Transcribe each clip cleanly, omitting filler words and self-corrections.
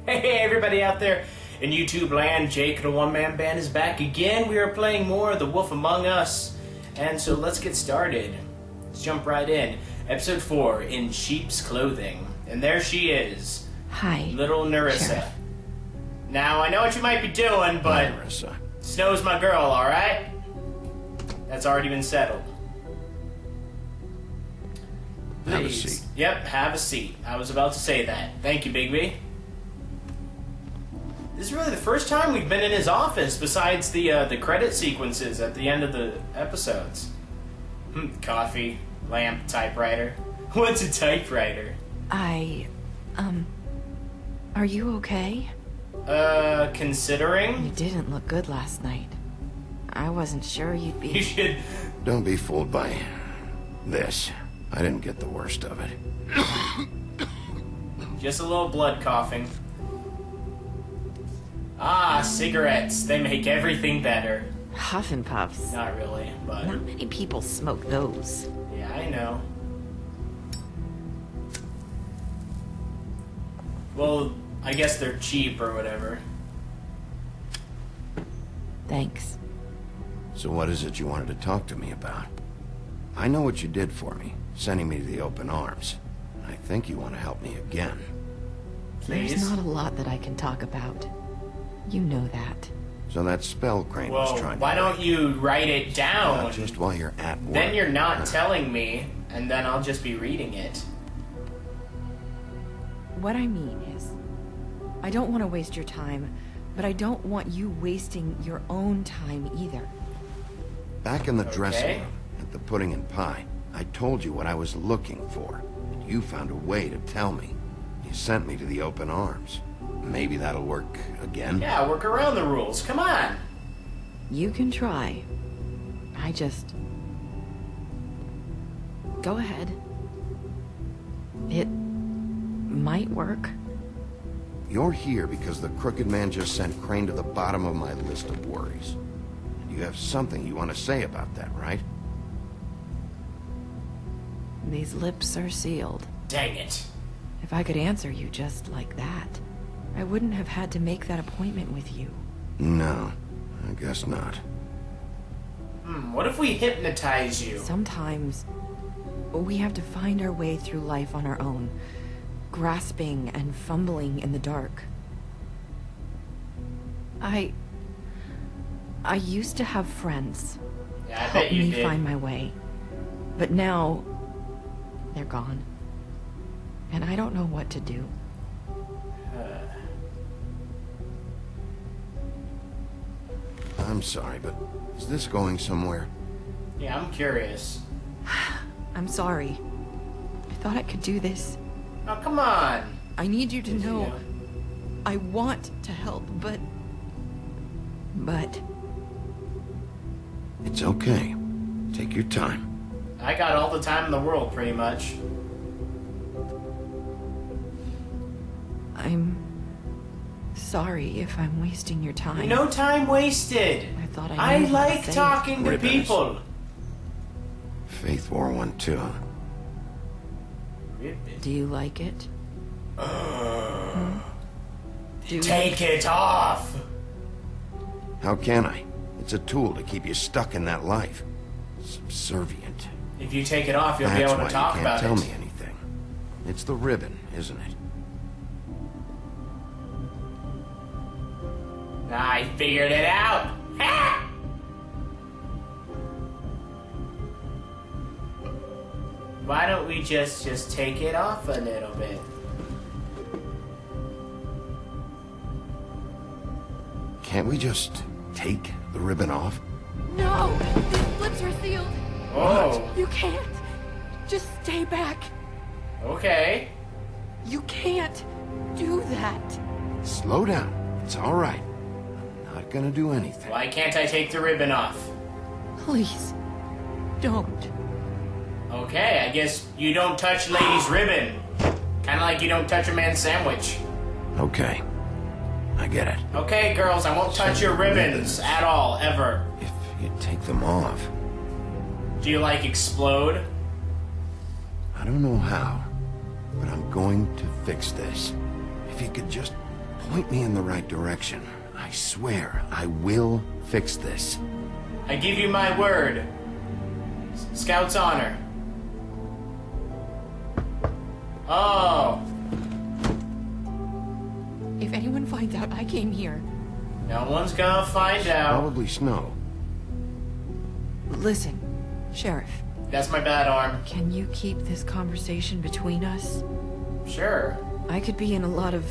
Hey everybody out there in YouTube land, Jake the OneManBand is back again. We are playing more of The Wolf Among Us. And so let's get started. Let's jump right in. Episode 4, In Sheep's Clothing. And there she is. Hi. Little Nerissa. Sheriff. Now, I know what you might be doing, but Nerissa. Snow's my girl, alright? That's already been settled. Please. Have a seat. Yep, have a seat. I was about to say that. Thank you, Bigby. This is really the first time we've been in his office besides the credit sequences at the end of the episodes. Coffee, lamp, typewriter. What's a typewriter? Are you okay? Considering? You didn't look good last night. I wasn't sure you'd be... You should... Don't be fooled by this. I didn't get the worst of it. Just a little blood coughing. Ah, cigarettes. They make everything better. Huff and Puffs. Not really, but... Not many people smoke those. Yeah, I know. Well, I guess they're cheap or whatever. Thanks. So what is it you wanted to talk to me about? I know what you did for me, sending me to the open arms. I think you want to help me again. Please? There's not a lot that I can talk about. You know that. So that spell Crane was Well, trying to... why don't you write it down? Not just while you're at work. Then you're not telling me, and then I'll just be reading it. What I mean is, I don't want to waste your time, but I don't want you wasting your own time either. Back in the dressing Okay. room, at the pudding and pie, I told you what I was looking for, and you found a way to tell me. You sent me to the open arms. Maybe that'll work again? Yeah, work around the rules. Come on. You can try. I just... Go ahead. It might work. You're here because the crooked man just sent Crane to the bottom of my list of worries. And you have something you want to say about that, right? These lips are sealed. Dang it. If I could answer you just like that, I wouldn't have had to make that appointment with you. No, I guess not. What if we hypnotize you? Sometimes we have to find our way through life on our own, grasping and fumbling in the dark. I used to have friends. Yeah, I Help bet you me did. find my way. But now they're gone. And I don't know what to do. I'm sorry, but is this going somewhere? Yeah, I'm curious. I'm sorry. I thought I could do this. Oh, come on. I need you to Did you know know? I want to help, but... It's okay. Take your time. I got all the time in the world, pretty much. I'm sorry if I'm wasting your time. No time wasted. I thought I I knew how to like say it. talking to Ribbons. people. Faith wore one too. Do you like it? Do Take it off. How can I? It's a tool to keep you stuck in that life. Subservient. If you take it off, you'll be That's able why to talk you can't about tell it. me anything. It's the ribbon, isn't it? I figured it out. Ha! Why don't we just take it off a little bit? Can't we just take the ribbon off? No! These lips are sealed! Oh, You can't! Just stay back! okay. You can't do that! Slow down. It's all right. I'm not gonna do anything. Why can't I take the ribbon off? Please, don't. Okay, I guess you don't touch ladies' ribbon. Kinda like you don't touch a man's sandwich. Okay. I get it. Okay, girls, I won't touch your ribbons at all, ever. If you take them off, Do you, like, explode? I don't know how, but I'm going to fix this. If you could just Point me in the right direction. I swear, I will fix this. I give you my word. Scout's honor. Oh. If anyone finds out I came here... No one's gonna find out. Probably snow. Listen, Sheriff. That's my bad arm. Can you keep this conversation between us? Sure. I could be in a lot of...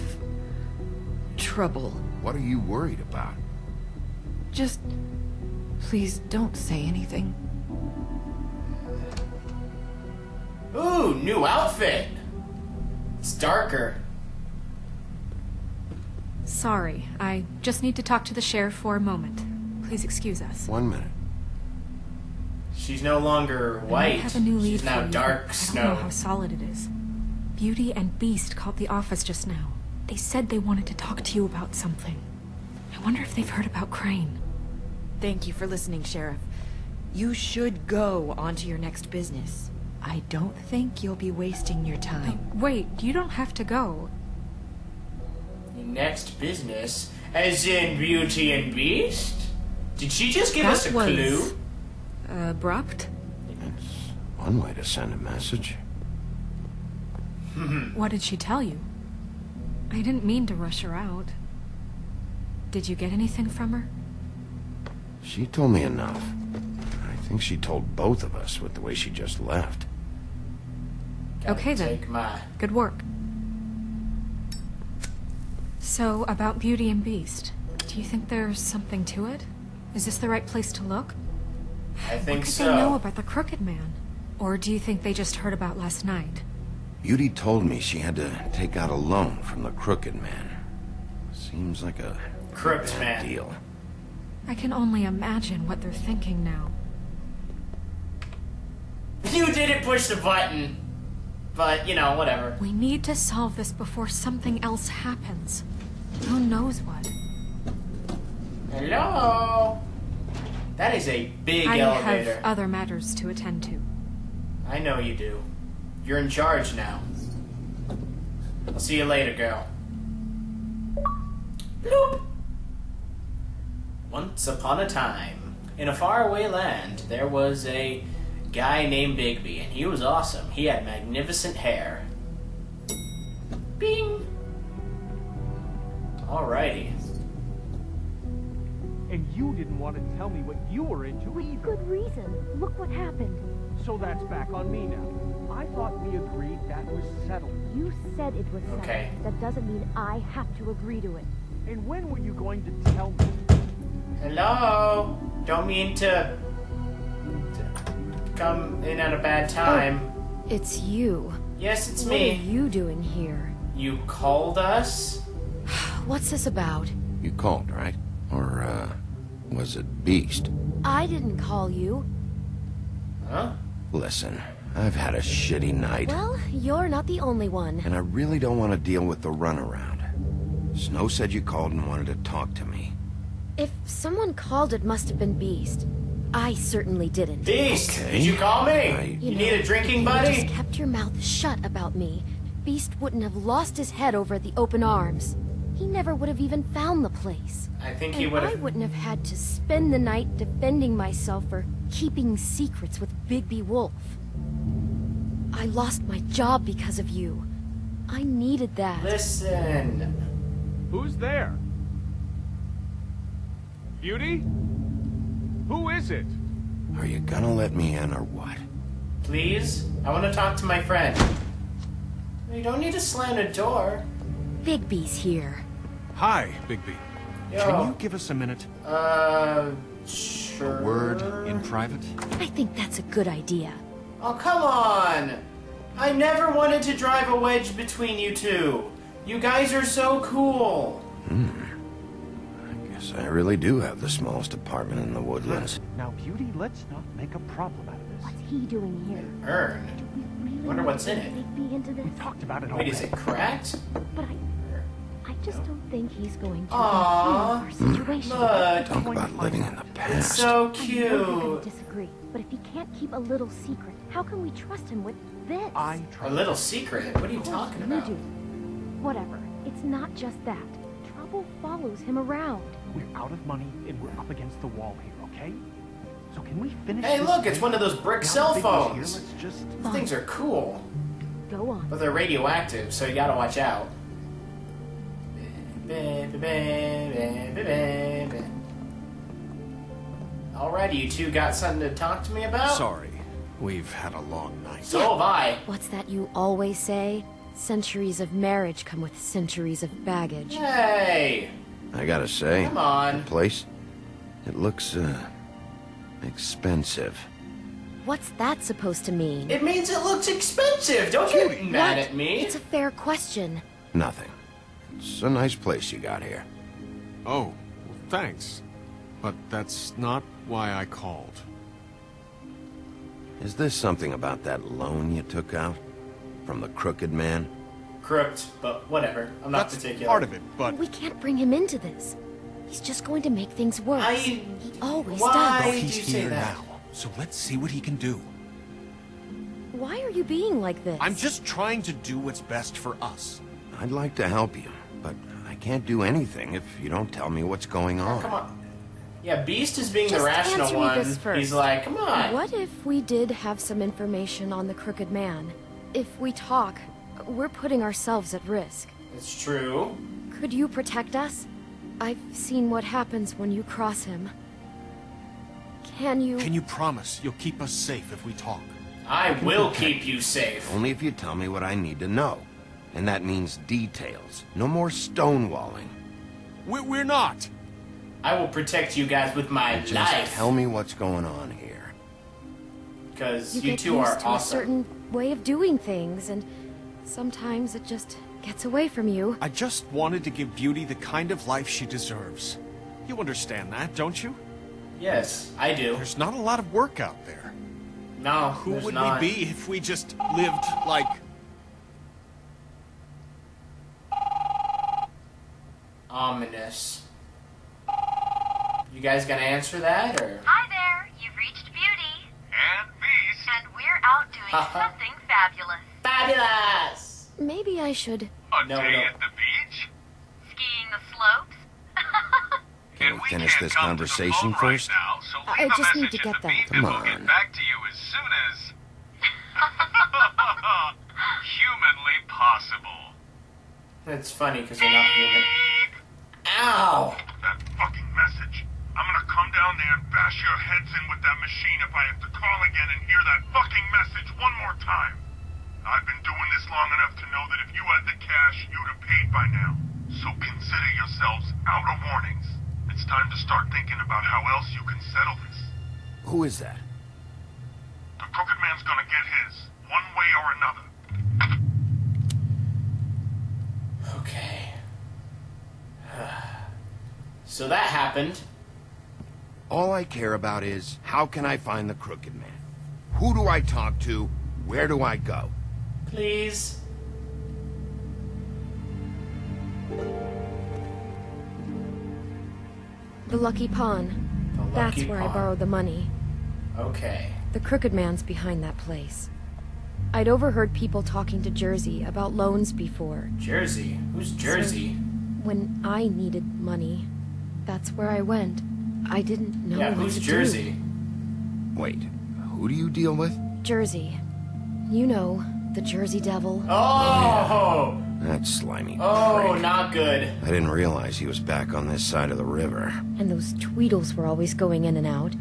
trouble. What are you worried about? Just... please don't say anything. Ooh, new outfit. It's darker. Sorry, I just need to talk to the sheriff for a moment. Please excuse us. 1 minute. She's no longer I white. have a new lead She's now for you, dark but I snow. don't know how solid it is. Beauty and Beast called the office just now. They said they wanted to talk to you about something. I wonder if they've heard about Crane. Thank you for listening, Sheriff. You should go on to your next business. I don't think you'll be wasting your time. Wait, you don't have to go. Your next business? As in Beauty and Beast? Did she just give us a clue? Abrupt? It's one way to send a message. What did she tell you? I didn't mean to rush her out. Did you get anything from her? She told me enough. I think she told both of us with the way she just left. Okay, then. Take my... Good work. So, about Beauty and Beast, do you think there's something to it? Is this the right place to look? I think What could so. they know about the Crooked Man? Or do you think they just heard about last night? Beauty told me she had to take out a loan from the Crooked Man. Seems like a Crooked bad Man. deal. I can only imagine what they're thinking now. You didn't push the button. But, you know, whatever. We need to solve this before something else happens. Who knows what? Hello? That is a big I elevator. have other matters to attend to. I know you do. You're in charge now. I'll see you later, girl. Bloop. Once upon a time, in a faraway land, there was a guy named Bigby, and he was awesome. He had magnificent hair. Bing! Alrighty. And you didn't want to tell me what you were into either. Good reason. Look what happened. So that's back on me now. I thought we agreed that was settled. You said it was settled. Okay. That doesn't mean I have to agree to it. And when were you going to tell me? Hello? Don't mean to come in at a bad time. It's you. Yes, it's What are me. you doing here? You called us? What's this about? You called, right? Or, was it Beast? I didn't call you. Huh? Listen, I've had a shitty night, Well, you're not the only one. and I really don't want to deal with the runaround. Snow said you called and wanted to talk to me. If someone called, it must have been Beast. I certainly didn't. Beast, Okay. did you call me? I- You know, need a drinking if buddy? you just kept your mouth shut about me, Beast wouldn't have lost his head over at the open arms. He never would have even found the place. I think he And would I have. wouldn't have had to spend the night defending myself for keeping secrets with Bigby Wolf. I lost my job because of you. I needed that. Listen. Who's there? Beauty? Who is it? Are you gonna let me in or what? Please? I want to talk to my friend. You don't need to slam a door. Bigby's here. Hi, Bigby. Yo. Can you give us a minute? Sure. A word in private? I think that's a good idea. Oh, come on! I never wanted to drive a wedge between you two. You guys are so cool. I guess I really do have the smallest apartment in the woodlands. Now, Beauty, let's not make a problem out of this. What's he doing here? Urn. We really Wonder want what's to in it. get Bigby into this, We talked about it Wait, already. is it cracked? but I just don't think he's going to Aww. improve our situation. Look. Talk about living in the It's past. so I know we're gonna cute. disagree, but if he can't keep a little secret, how can we trust him with this? I A tried. little secret? What are you Of course talking you about? do. Whatever. It's not just that. Trouble follows him around. We're out of money and we're up against the wall here, okay? So can we finish Hey, this look, it's thing? one of those brick Now cell that Bigby's here, phones. let's just... These things are cool, Go on. but they're radioactive, so you gotta watch out. Alrighty, you two got something to talk to me about? Sorry. We've had a long night. So have I. What's that you always say? Centuries of marriage come with centuries of baggage. Hey! I gotta say, Come on. the place, it looks, expensive. What's that supposed to mean? It means it looks expensive. Don't get mad What? at me. It's a fair question. Nothing. It's a nice place you got here. Oh, well, thanks. But that's not why I called. Is this something about that loan you took out? From the crooked man? Crooked, but whatever. I'm not That's particular. part of it, but... We can't bring him into this. He's just going to make things worse. He always Why does. Well, did he's you say here that? now, so let's see what he can do. Why are you being like this? I'm just trying to do what's best for us. I'd like to help you, but I can't do anything if you don't tell me what's going on. Come on. Yeah, Beast is being Just the rational answer me one. this first. He's like, come on. What if we did have some information on the crooked man? If we talk, we're putting ourselves at risk. It's true. Could you protect us? I've seen what happens when you cross him. Can you... Can you promise you'll keep us safe if we talk? I will keep you safe. Only if you tell me what I need to know. And that means details. No more stonewalling. We're not! I will protect you guys with my Just life. tell me what's going on here. Because You you get two used are to a awesome. certain way of doing things, and sometimes it just gets away from you. I just wanted to give Beauty the kind of life she deserves. You understand that, don't you? Yes, I do. There's not a lot of work out there. No, Who there's would not. we be if we just lived like... Ominous. You guys gonna answer that, or? Hi there, you've reached Beauty. And Beast. And we're out doing something fabulous. Fabulous! Maybe I should... A No, day no. at the beach? Skiing the slopes? Can we finish this conversation first? Now, so I leave a just need message to at get the that. beep Come and we'll get on. back to you as soon as... humanly possible. It's funny because they're not human. Ow! That fucking message. I'm gonna come down there and bash your heads in with that machine if I have to call again and hear that fucking message one more time. I've been doing this long enough to know that if you had the cash, you'd have paid by now. So consider yourselves out of warnings. It's time to start thinking about how else you can settle this. Who is that? The crooked man's gonna get his, one way or another. Okay. So that happened. All I care about is, how can I find the crooked man? Who do I talk to? Where do I go? Please. The Lucky Pawn. The That's Lucky where I Pawn. borrowed the money. Okay. The crooked man's behind that place. I'd overheard people talking to Jersey about loans before. Jersey. Who's Jersey? When I needed money, that's where I went. I didn't know Yeah, what who's to Jersey? Wait, who do you deal with? do. Jersey. You know, the Jersey Devil. Oh! That slimy Oh, prick. not good. I didn't realize he was back on this side of the river. And those Tweedles were always going in and out.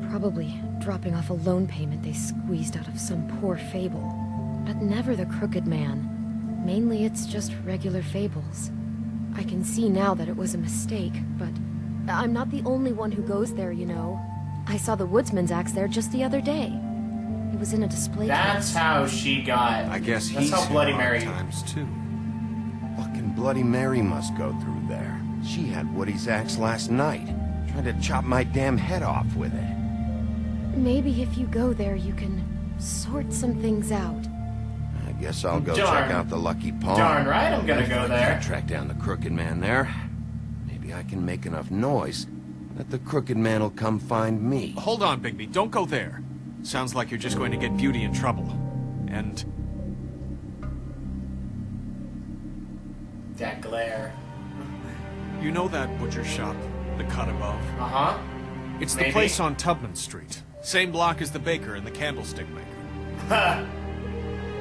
Probably dropping off a loan payment they squeezed out of some poor fable. But never the crooked man. Mainly it's just regular fables. I can see now that it was a mistake, but I'm not the only one who goes there, you know. I saw the woodsman's axe there just the other day. It was in a display That's case. how she got. I guess That's he's how Bloody hit Mary. hard times too. Fucking Bloody Mary must go through there. She had Woody's axe last night. Tried to chop my damn head off with it. Maybe if you go there, you can sort some things out. I guess I'll go Darn. check out the Lucky Pawn. Darn right I'm gonna If go I there. can't track down the crooked man there, maybe I can make enough noise that the crooked man will come find me. Hold on, Bigby. Don't go there. Sounds like you're just going to get Beauty in trouble. And That glare. You know that butcher shop, the cut above? Uh-huh. It's Maybe. the place on Tubman Street. Same block as the baker and the candlestick maker.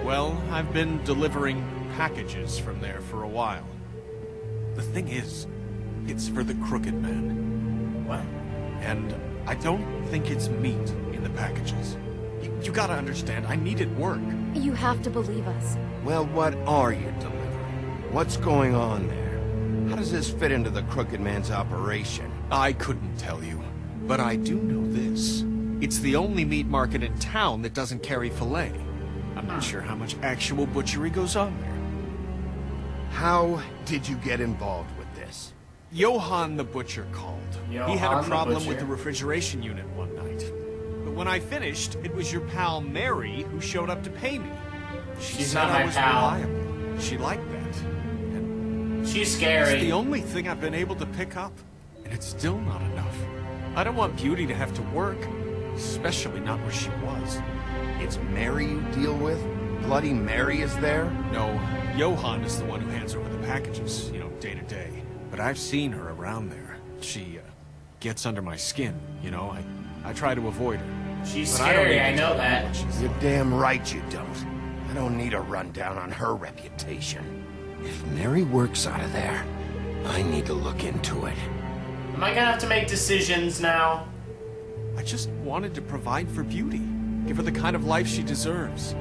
Well, I've been delivering packages from there for a while. The thing is, it's for the Crooked Man. What? And I don't think it's meat in the packages. You gotta understand, I needed work. You have to believe us. Well, what are you delivering? What's going on there? How does this fit into the Crooked Man's operation? I couldn't tell you, but I do know this. It's the only meat market in town that doesn't carry filet. I'm not sure how much actual butchery goes on there. How did you get involved with this? Johann the butcher called. He had Johann a the problem butcher? with the refrigeration unit one night. But when I finished, it was your pal Mary who showed up to pay me. She She's said not my I was pal. reliable. She liked that. And She's it's scary. the only thing I've been able to pick up. And it's still not enough. I don't want Beauty to have to work, especially not where she was. It's Mary you deal with? Bloody Mary is there? No, Johann is the one who hands over the packages, day to day. But I've seen her around there. She, gets under my skin, I try to avoid her. She's But I don't scary, need I to know tell that. you what she's You're like. damn right you don't. I don't need a rundown on her reputation. If Mary works out of there, I need to look into it. Am I gonna have to make decisions now? I just wanted to provide for Beauty. Give her the kind of life she deserves.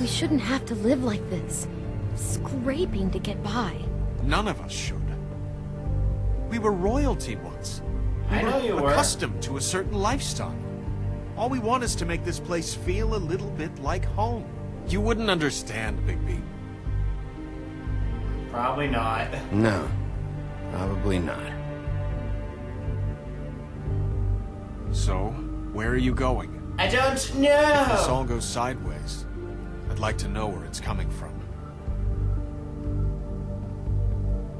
We shouldn't have to live like this. Scraping to get by. None of us should. We were royalty once. I know you were. Accustomed to a certain lifestyle. All we want is to make this place feel a little bit like home. You wouldn't understand, Big B. Probably not. No, probably not. So, where are you going? I don't If this all know. goes sideways, I'd like to know where it's coming from.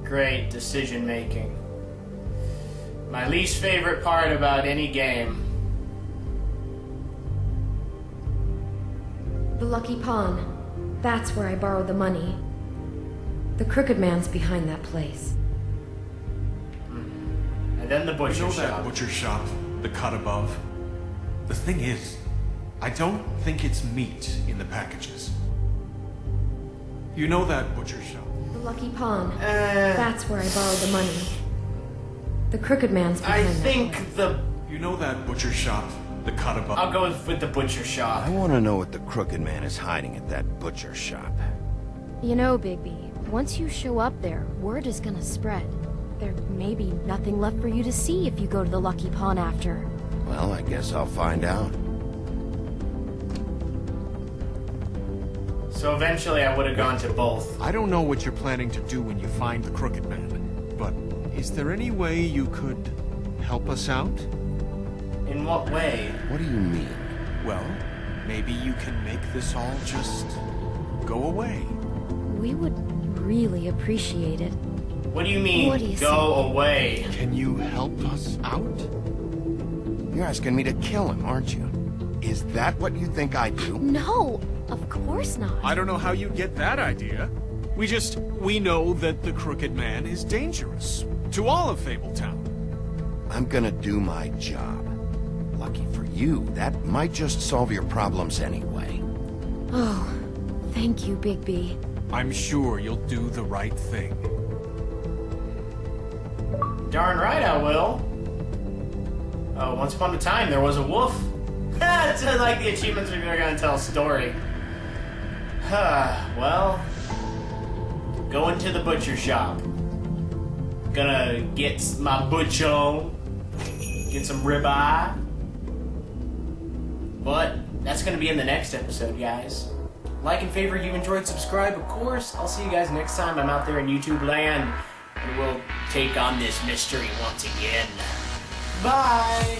Great decision making. My least favorite part about any game. The Lucky Pawn. That's where I borrowed the money. The Crooked Man's behind that place. And then the butcher You know shop. that butcher shop, the cut above? The thing is, I don't think it's meat in the packages. You know that butcher shop? The Lucky Pawn. That's where I borrowed the money. The Crooked Man's I behind that think place. the... You know that butcher shop, the cut above? I'll go with the butcher shop. I want to know what the Crooked Man is hiding at that butcher shop. You know, Bigby, once you show up there, word is gonna spread. There may be nothing left for you to see if you go to the Lucky Pawn after. Well, I guess I'll find out. So eventually I would have gone to both. I don't know what you're planning to do when you find the Crooked Man, but is there any way you could help us out? In what way? What do you mean? Well, maybe you can make this all just go away. We would really appreciate it. What do you mean, What do you go say? away? Can you help us out? You're asking me to kill him, aren't you? Is that what you think I do? No, of course not. I don't know how you get that idea. We know that the Crooked Man is dangerous. To all of Fabletown. I'm gonna do my job. Lucky for you, that might just solve your problems anyway. Oh, thank you, Bigby. I'm sure you'll do the right thing. Darn right I will. Oh, once upon a time there was a wolf. It's like the achievements are gonna tell a story. Well, going to the butcher shop. Gonna get my butcher on. Get some ribeye. But that's gonna be in the next episode, guys. Like and favorite, you enjoyed, subscribe, of course. I'll see you guys next time I'm out there in YouTube land. And we'll take on this mystery once again. Bye!